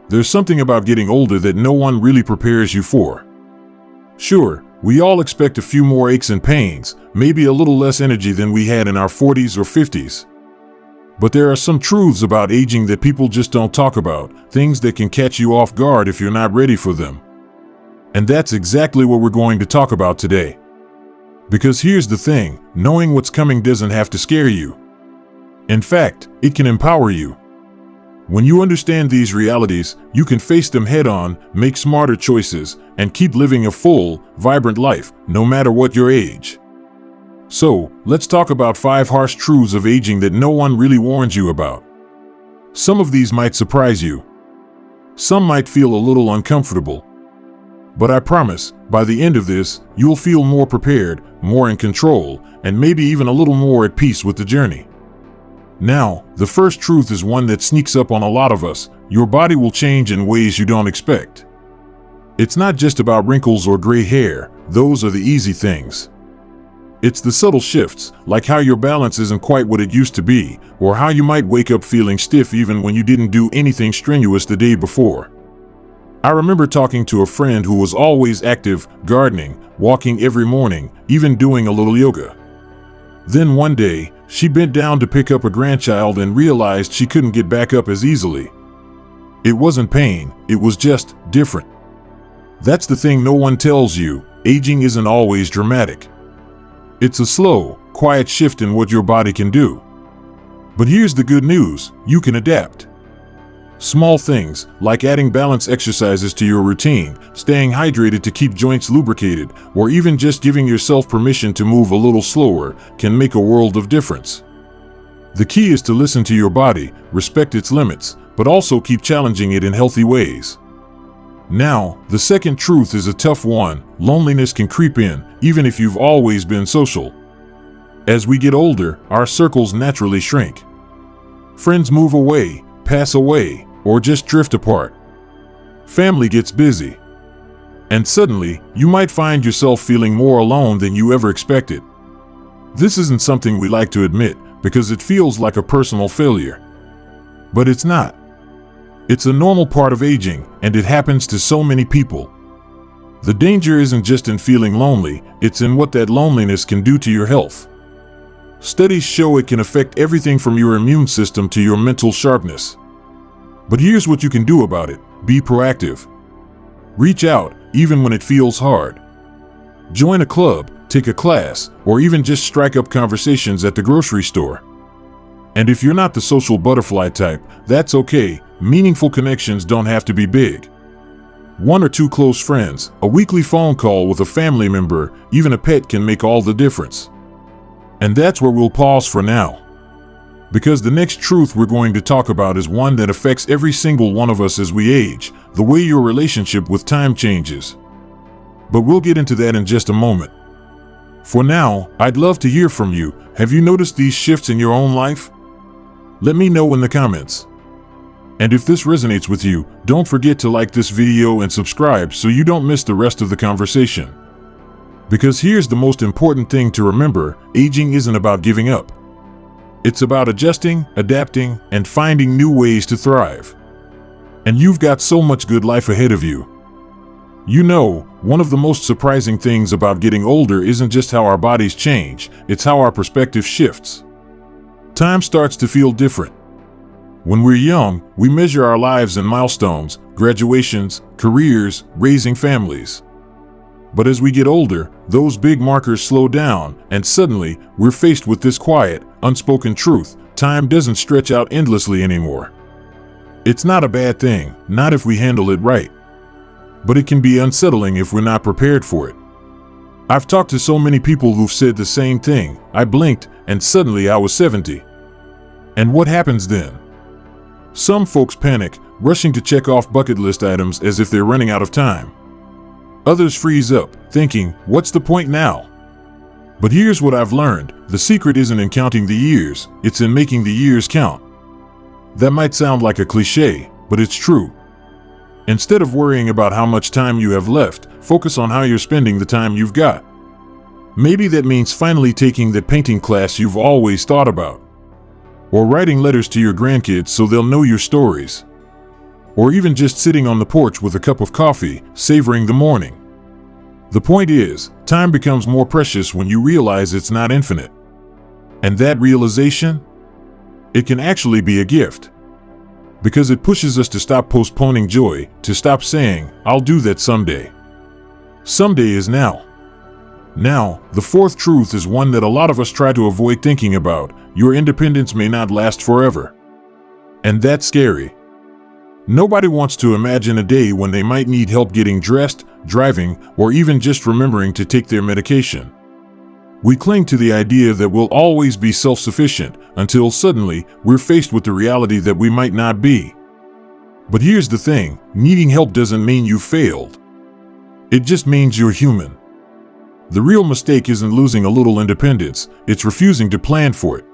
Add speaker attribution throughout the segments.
Speaker 1: There's something about getting older that no one really prepares you for. Sure, we all expect a few more aches and pains, maybe a little less energy than we had in our 40s or 50s. But there are some truths about aging that people just don't talk about, things that can catch you off guard if you're not ready for them. And that's exactly what we're going to talk about today. Because here's the thing, knowing what's coming doesn't have to scare you. In fact, it can empower you. When you understand these realities, you can face them head on, make smarter choices, and keep living a full, vibrant life, no matter what your age. So, let's talk about 5 harsh truths of aging that no one really warns you about. Some of these might surprise you. Some might feel a little uncomfortable. But I promise, by the end of this, you'll feel more prepared, more in control, and maybe even a little more at peace with the journey. Now, the first truth is one that sneaks up on a lot of us: your body will change in ways you don't expect. It's not just about wrinkles or gray hair, those are the easy things. It's the subtle shifts, like how your balance isn't quite what it used to be, or how you might wake up feeling stiff even when you didn't do anything strenuous the day before. I remember talking to a friend who was always active, gardening, walking every morning, even doing a little yoga. Then one day, she bent down to pick up a grandchild and realized she couldn't get back up as easily. It wasn't pain, it was just different. That's the thing no one tells you: aging isn't always dramatic. It's a slow, quiet shift in what your body can do. But here's the good news: you can adapt. Small things, like adding balance exercises to your routine, staying hydrated to keep joints lubricated, or even just giving yourself permission to move a little slower, can make a world of difference. The key is to listen to your body, respect its limits, but also keep challenging it in healthy ways. Now, the second truth is a tough one: loneliness can creep in, even if you've always been social. As we get older, our circles naturally shrink. Friends move away, pass away, or just drift apart. Family gets busy. And suddenly, you might find yourself feeling more alone than you ever expected. This isn't something we like to admit, because it feels like a personal failure. But it's not. It's a normal part of aging, and it happens to so many people. The danger isn't just in feeling lonely, it's in what that loneliness can do to your health. Studies show it can affect everything from your immune system to your mental sharpness. But here's what you can do about it: be proactive. Reach out, even when it feels hard. Join a club, take a class, or even just strike up conversations at the grocery store. And if you're not the social butterfly type, that's okay. Meaningful connections don't have to be big. 1 or 2 close friends, a weekly phone call with a family member, even a pet can make all the difference. And that's where we'll pause for now. Because the next truth we're going to talk about is one that affects every single one of us as we age: the way your relationship with time changes. But we'll get into that in just a moment. For now, I'd love to hear from you. Have you noticed these shifts in your own life? Let me know in the comments. And if this resonates with you, don't forget to like this video and subscribe so you don't miss the rest of the conversation. Because here's the most important thing to remember: aging isn't about giving up. It's about adjusting, adapting, and finding new ways to thrive. And you've got so much good life ahead of you. One of the most surprising things about getting older isn't just how our bodies change, it's how our perspective shifts. Time starts to feel different. When we're young, we measure our lives in milestones, graduations, careers, raising families. But as we get older, those big markers slow down, and suddenly, we're faced with this quiet, unspoken truth: time doesn't stretch out endlessly anymore. It's not a bad thing, not if we handle it right. But it can be unsettling if we're not prepared for it. I've talked to so many people who've said the same thing: I blinked, and suddenly I was 70. And what happens then? Some folks panic, rushing to check off bucket list items as if they're running out of time. Others freeze up, thinking, what's the point now? But here's what I've learned: the secret isn't in counting the years, it's in making the years count. That might sound like a cliche, but it's true. Instead of worrying about how much time you have left, focus on how you're spending the time you've got. Maybe that means finally taking that painting class you've always thought about. Or writing letters to your grandkids so they'll know your stories. or even just sitting on the porch with a cup of coffee, savoring the morning. The point is, time becomes more precious when you realize it's not infinite. And that realization? It can actually be a gift. Because it pushes us to stop postponing joy, to stop saying, "I'll do that someday." Someday is now. Now, the fourth truth is one that a lot of us try to avoid thinking about: your independence may not last forever. And that's scary. Nobody wants to imagine a day when they might need help getting dressed, driving, or even just remembering to take their medication. We cling to the idea that we'll always be self-sufficient until suddenly we're faced with the reality that we might not be. But here's the thing: needing help doesn't mean you failed. It just means you're human. The real mistake isn't losing a little independence, it's refusing to plan for it.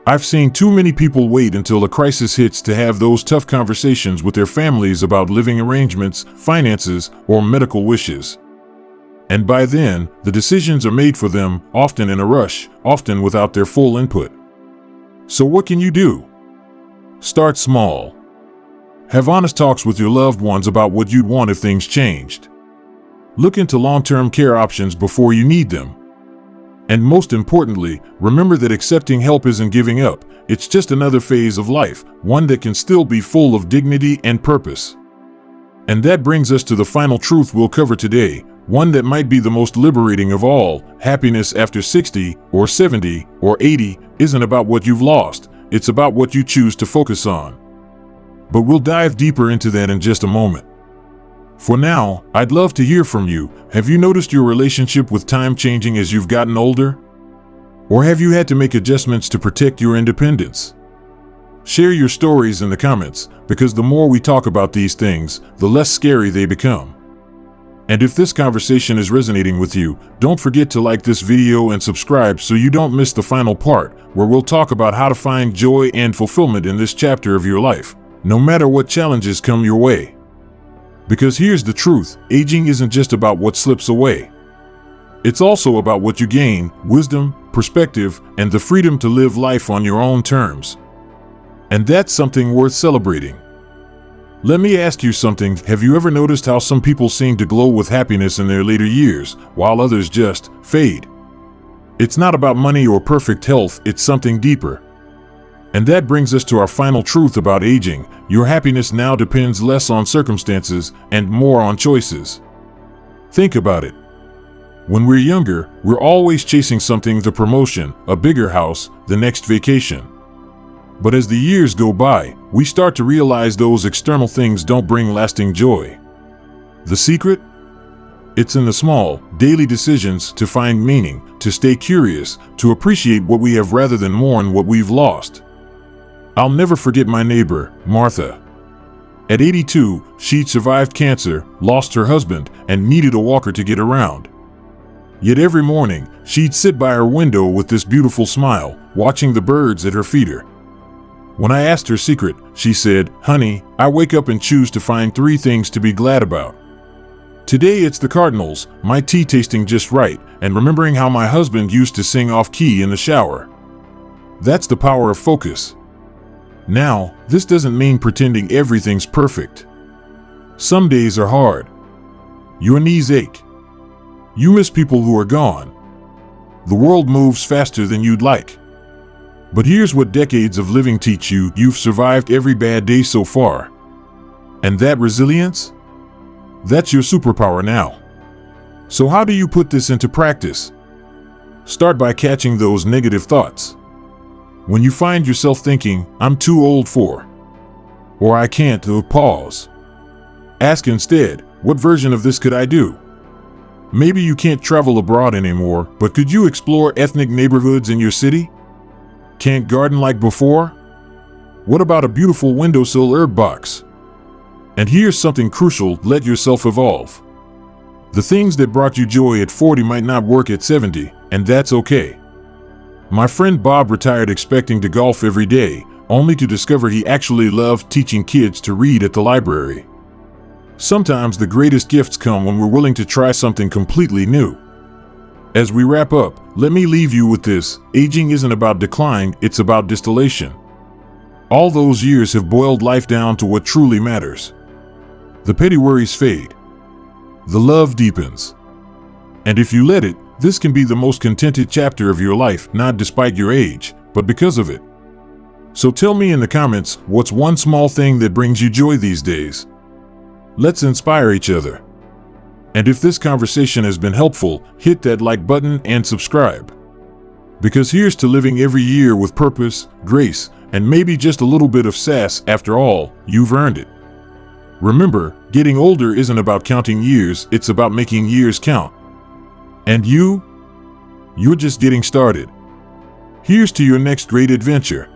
Speaker 1: I've seen too many people wait until a crisis hits to have those tough conversations with their families about living arrangements, finances, or medical wishes. And by then, the decisions are made for them, often in a rush, often without their full input. So what can you do? Start small. Have honest talks with your loved ones about what you'd want if things changed. Look into long-term care options before you need them. And most importantly, remember that accepting help isn't giving up, it's just another phase of life, one that can still be full of dignity and purpose. And that brings us to the final truth we'll cover today, one that might be the most liberating of all: happiness after 60, or 70, or 80, isn't about what you've lost, it's about what you choose to focus on. But we'll dive deeper into that in just a moment. For now, I'd love to hear from you. Have you noticed your relationship with time changing as you've gotten older? Or have you had to make adjustments to protect your independence? Share your stories in the comments, because the more we talk about these things, the less scary they become. And if this conversation is resonating with you, don't forget to like this video and subscribe so you don't miss the final part, where we'll talk about how to find joy and fulfillment in this chapter of your life, no matter what challenges come your way. Because here's the truth: aging isn't just about what slips away. It's also about what you gain: wisdom, perspective, and the freedom to live life on your own terms. And that's something worth celebrating. Let me ask you something: have you ever noticed how some people seem to glow with happiness in their later years, while others just fade? It's not about money or perfect health, it's something deeper. And that brings us to our final truth about aging: your happiness now depends less on circumstances and more on choices. Think about it. When we're younger, we're always chasing something: the promotion, a bigger house, the next vacation. But as the years go by, we start to realize those external things don't bring lasting joy. The secret? It's in the small, daily decisions to find meaning, to stay curious, to appreciate what we have rather than mourn what we've lost. I'll never forget my neighbor, Martha. At 82, she'd survived cancer, lost her husband, and needed a walker to get around. Yet every morning, she'd sit by her window with this beautiful smile, watching the birds at her feeder. When I asked her secret, she said, "Honey, I wake up and choose to find 3 things to be glad about. Today it's the cardinals, my tea tasting just right, and remembering how my husband used to sing off key in the shower." That's the power of focus. Now, this doesn't mean pretending everything's perfect. Some days are hard. Your knees ache. You miss people who are gone. The world moves faster than you'd like. But here's what decades of living teach you: you've survived every bad day so far. And that resilience? That's your superpower now. So how do you put this into practice? Start by catching those negative thoughts. When you find yourself thinking, "I'm too old for," or "I can't," pause. Ask instead, what version of this could I do? Maybe you can't travel abroad anymore, but could you explore ethnic neighborhoods in your city? Can't garden like before? What about a beautiful windowsill herb box? And here's something crucial: let yourself evolve. The things that brought you joy at 40 might not work at 70, and that's okay. My friend Bob retired expecting to golf every day, only to discover he actually loved teaching kids to read at the library. Sometimes the greatest gifts come when we're willing to try something completely new. As we wrap up, let me leave you with this: aging isn't about decline, it's about distillation. All those years have boiled life down to what truly matters. The petty worries fade. The love deepens. And if you let it, this can be the most contented chapter of your life, not despite your age, but because of it. So tell me in the comments, what's one small thing that brings you joy these days? Let's inspire each other. And if this conversation has been helpful, hit that like button and subscribe. Because here's to living every year with purpose, grace, and maybe just a little bit of sass. After all, you've earned it. Remember, getting older isn't about counting years, it's about making years count. And you're just getting started. Here's to your next great adventure.